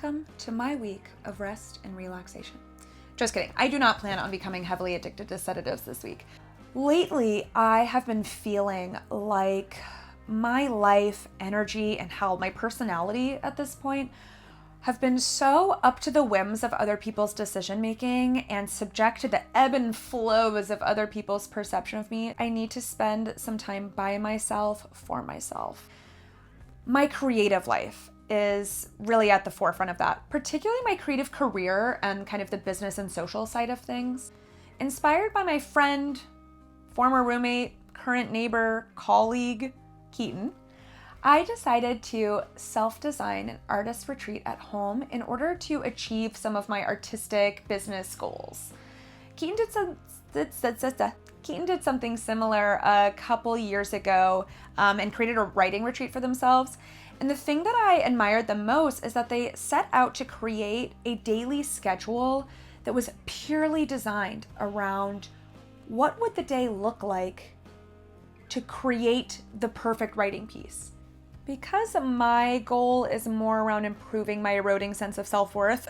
welcome to my week of rest and relaxation. Just kidding. I do not plan on becoming heavily addicted to sedatives this week. Lately, I have been feeling like my life, energy, and hell, my personality at this point have been so up to the whims of other people's decision making and subject to the ebb and flows of other people's perception of me. I need to spend some time by myself, for myself. My creative life is really at the forefront of that, particularly my creative career and kind of the business and social side of things. Inspired by my friend, former roommate, current neighbor, colleague, Keaton, I decided to self-design an artist retreat at home in order to achieve some of my artistic business goals. Keaton did something similar a couple years ago and created a writing retreat for themselves. And the thing that I admired the most is that they set out to create a daily schedule that was purely designed around what would the day look like to create the perfect writing piece. Because my goal is more around improving my eroding sense of self-worth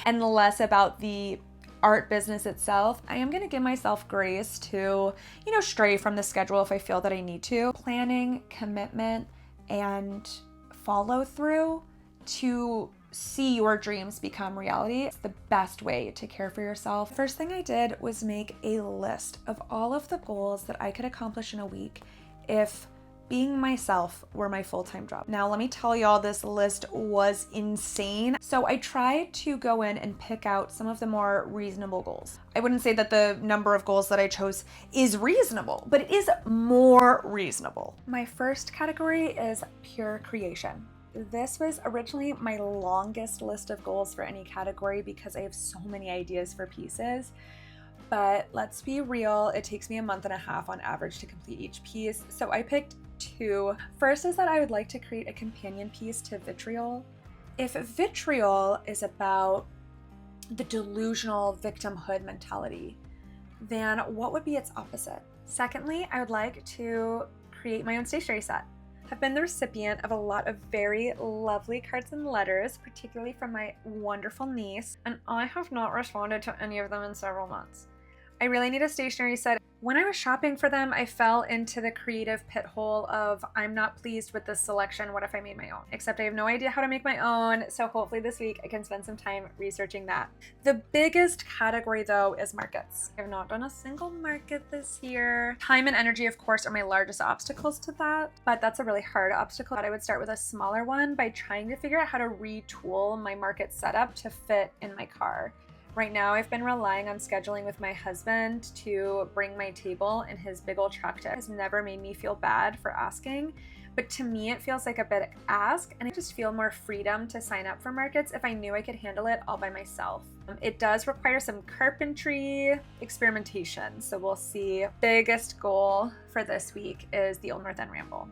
and less about the art business itself, I am going to give myself grace to, stray from the schedule if I feel that I need to. Planning, commitment, and follow through to see your dreams become reality. It's the best way to care for yourself. First thing I did was make a list of all of the goals that I could accomplish in a week if being myself were my full-time job. Now, let me tell y'all, this list was insane. So I tried to go in and pick out some of the more reasonable goals. I wouldn't say that the number of goals that I chose is reasonable, but it is more reasonable. My first category is pure creation. This was originally my longest list of goals for any category because I have so many ideas for pieces. But let's be real, it takes me a month and a half on average to complete each piece. So I picked two. First is that I would like to create a companion piece to Vitriol. If Vitriol is about the delusional victimhood mentality, then what would be its opposite? Secondly, I would like to create my own stationery set. I've been the recipient of a lot of very lovely cards and letters, particularly from my wonderful niece, and I have not responded to any of them in several months. I really need a stationery set. When I was shopping for them, I fell into the creative pit hole of I'm not pleased with this selection. What if I made my own? Except I have no idea how to make my own. So hopefully this week I can spend some time researching that. The biggest category though is markets. I have not done a single market this year. Time and energy, of course, are my largest obstacles to that, but that's a really hard obstacle. I would start with a smaller one by trying to figure out how to retool my market setup to fit in my car. Right now, I've been relying on scheduling with my husband to bring my table in his big old truck. It has never made me feel bad for asking, but to me, it feels like a bit ask, and I just feel more freedom to sign up for markets if I knew I could handle it all by myself. It does require some carpentry experimentation, so we'll see. Biggest goal for this week is the Old North End Ramble.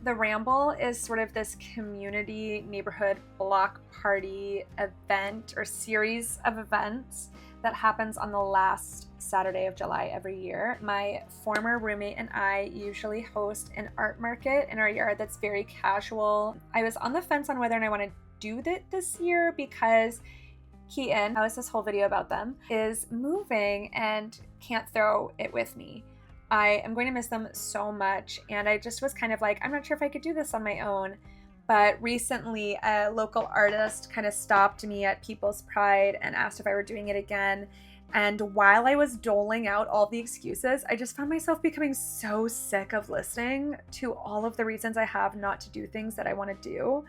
The Ramble is sort of this community neighborhood block party event or series of events that happens on the last Saturday of July every year. My former roommate and I usually host an art market in our yard that's very casual. I was on the fence on whether or not I want to do that this year because Keaton, I was this whole video about them, is moving and can't throw it with me. I am going to miss them so much, and I just was kind of like, I'm not sure if I could do this on my own. But recently, a local artist kind of stopped me at People's Pride and asked if I were doing it again. And while I was doling out all the excuses, I just found myself becoming so sick of listening to all of the reasons I have not to do things that I want to do.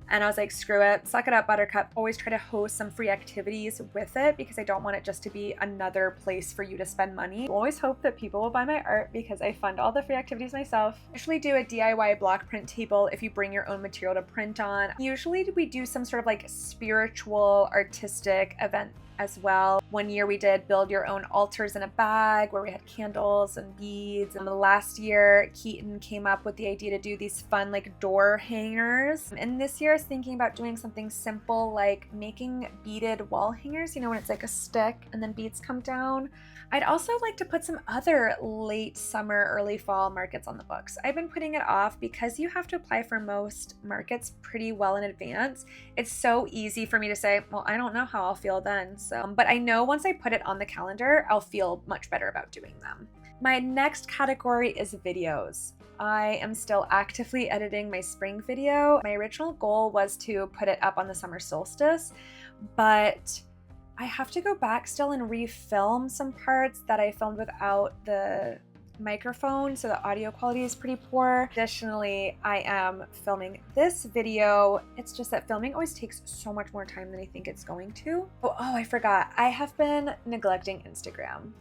And I was like, screw it, suck it up, Buttercup. Always try to host some free activities with it because I don't want it just to be another place for you to spend money. I always hope that people will buy my art because I fund all the free activities myself. I usually do a DIY block print table if you bring your own material to print on. Usually we do some sort of like spiritual, artistic event as well. One year we did build your own altars in a bag where we had candles and beads. And the last year, Keaton came up with the idea to do these fun like door hangers. And this year I was thinking about doing something simple like making beaded wall hangers, when it's like a stick and then beads come down. I'd also like to put some other late summer, early fall markets on the books. I've been putting it off because you have to apply for most markets pretty well in advance. It's so easy for me to say, well, I don't know how I'll feel then. But I know once I put it on the calendar, I'll feel much better about doing them. My next category is videos. I am still actively editing my spring video. My original goal was to put it up on the summer solstice, but I have to go back still and refilm some parts that I filmed without the microphone, so the audio quality is pretty poor. Additionally, I am filming this video. It's just that filming always takes so much more time than I think it's going to. Oh, I forgot. I have been neglecting Instagram.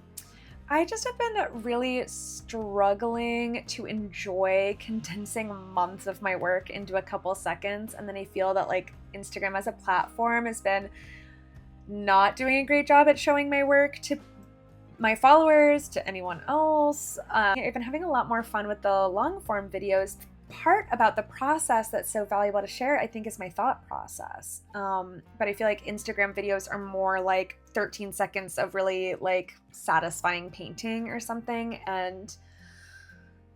I just have been really struggling to enjoy condensing months of my work into a couple seconds, and then I feel that like Instagram as a platform has been not doing a great job at showing my work to my followers, to anyone else. I've been having a lot more fun with the long form videos. Part about the process that's so valuable to share, I think, is my thought process. But I feel like Instagram videos are more like 13 seconds of really like satisfying painting or something, and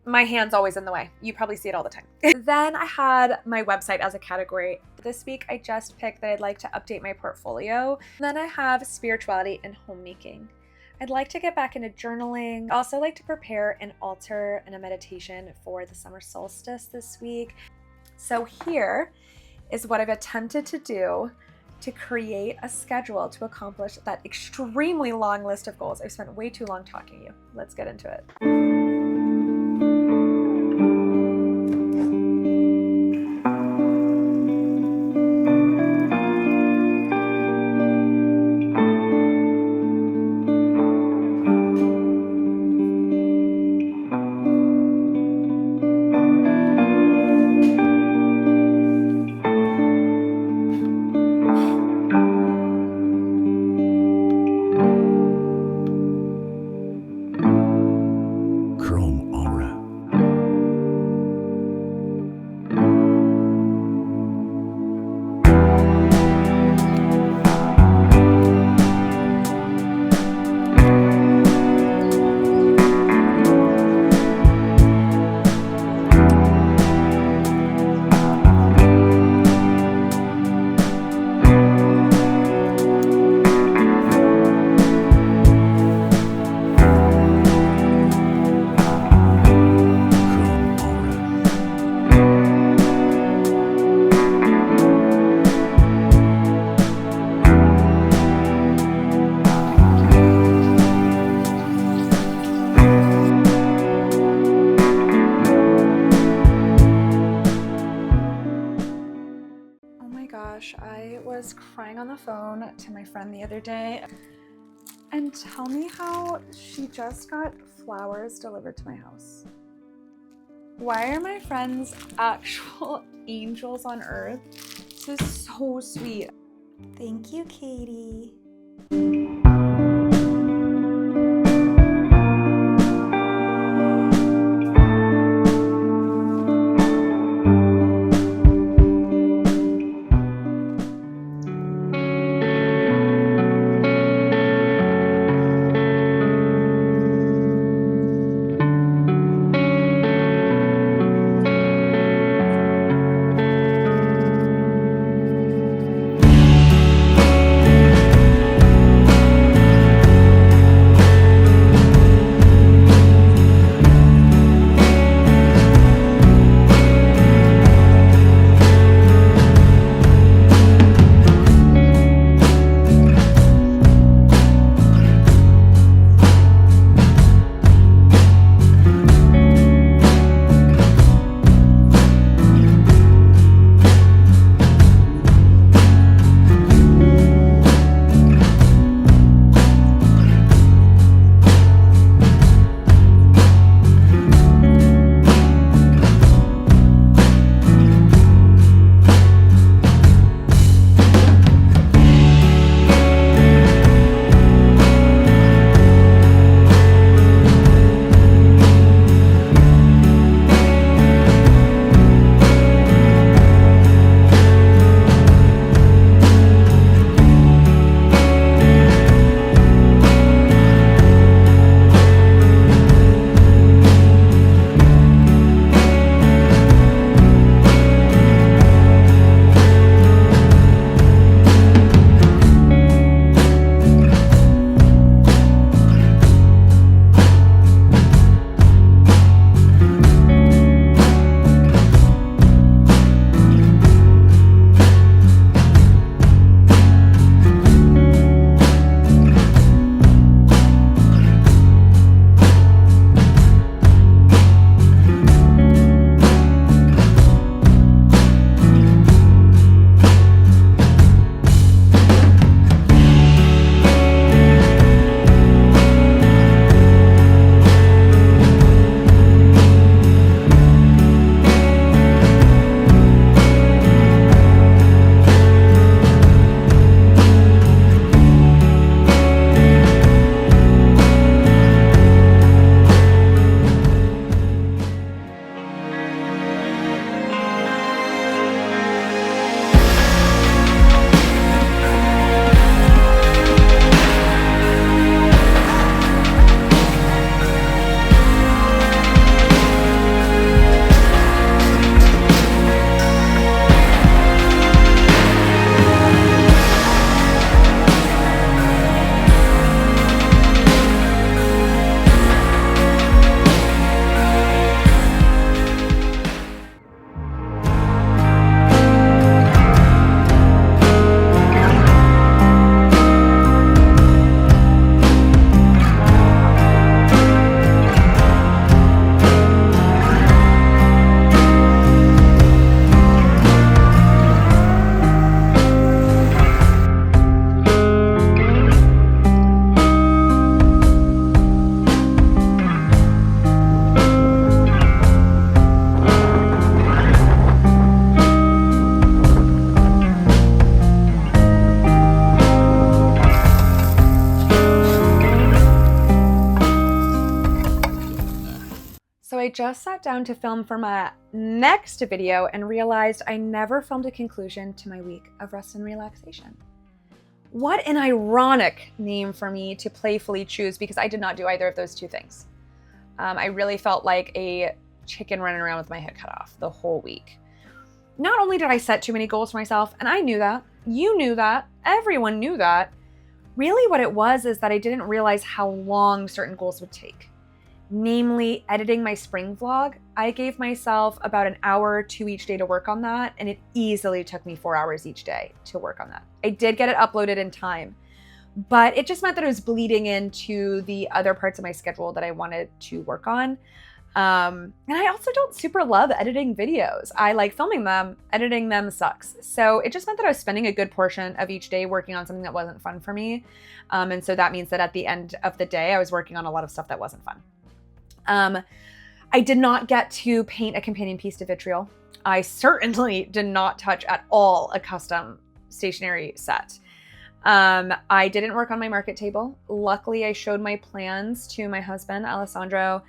my hand's always in the way. You probably see it all the time. Then I had my website as a category. This week I just picked that I'd like to update my portfolio. Then I have spirituality and homemaking. I'd like to get back into journaling. I also like to prepare an altar and a meditation for the summer solstice this week. So here is what I've attempted to do to create a schedule to accomplish that extremely long list of goals. I've spent way too long talking to you. Let's get into it. I was crying on the phone to my friend the other day, and tell me how she just got flowers delivered to my house. Why are my friends actual angels on earth? This is so sweet. Thank you, Katie. just sat down to film for my next video and realized I never filmed a conclusion to my week of rest and relaxation. What an ironic name for me to playfully choose, because I did not do either of those two things. I really felt like a chicken running around with my head cut off the whole week. Not only did I set too many goals for myself, and I knew that, you knew that, everyone knew that, really what it was is that I didn't realize how long certain goals would take. Namely, editing my spring vlog. I gave myself about an hour or two each day to work on that, and it easily took me 4 hours each day to work on that. I did get it uploaded in time, but it just meant that it was bleeding into the other parts of my schedule that I wanted to work on. And I also don't super love editing videos. I like filming them, editing them sucks. So it just meant that I was spending a good portion of each day working on something that wasn't fun for me. And so that means that at the end of the day, I was working on a lot of stuff that wasn't fun. I did not get to paint a companion piece to Vitriol. I certainly did not touch at all a custom stationery set. I didn't work on my market table. Luckily, I showed my plans to my husband, Alessandro,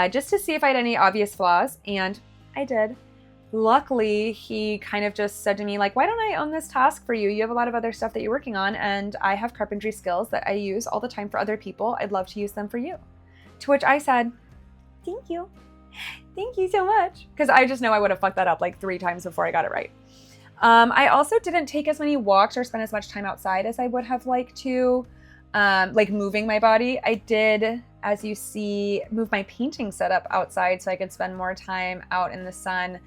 just to see if I had any obvious flaws, and I did. Luckily, he kind of just said to me, like, why don't I own this task for you? You have a lot of other stuff that you're working on, and I have carpentry skills that I use all the time for other people. I'd love to use them for you. To which I said, thank you. Thank you so much. Because I just know I would have fucked that up like 3 times before I got it right. I also didn't take as many walks or spend as much time outside as I would have liked to, like moving my body. I did, as you see, move my painting setup outside so I could spend more time out in the sun.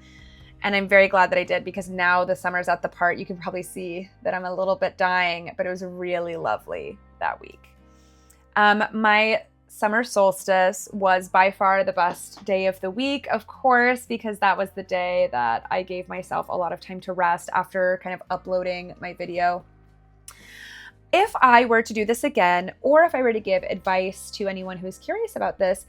And I'm very glad that I did, because now the summer's at the part. You can probably see that I'm a little bit dying, but it was really lovely that week. My summer solstice was by far the best day of the week, of course, because that was the day that I gave myself a lot of time to rest after kind of uploading my video. If I were to do this again, or if I were to give advice to anyone who's curious about this,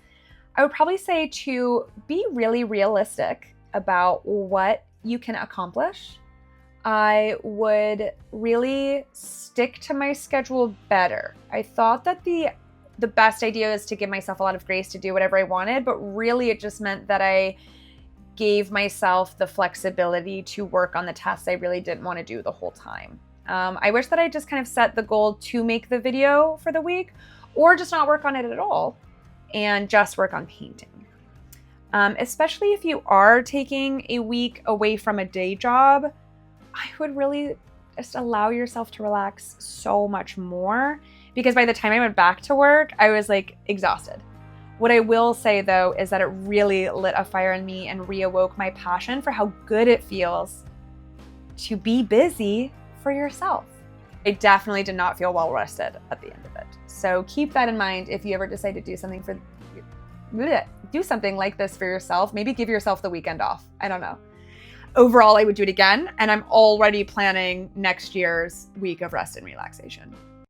I would probably say to be really realistic about what you can accomplish. I would really stick to my schedule better. I thought that the best idea is to give myself a lot of grace to do whatever I wanted, but really it just meant that I gave myself the flexibility to work on the tasks I really didn't want to do the whole time. I wish that I just kind of set the goal to make the video for the week, or just not work on it at all and just work on painting. Especially if you are taking a week away from a day job, I would really just allow yourself to relax so much more, because by the time I went back to work, I was like exhausted. What I will say though is that it really lit a fire in me and reawoke my passion for how good it feels to be busy for yourself. I definitely did not feel well rested at the end of it. So keep that in mind if you ever decide to do something like this for yourself. Maybe give yourself the weekend off. I don't know. Overall, I would do it again, and I'm already planning next year's week of rest and relaxation.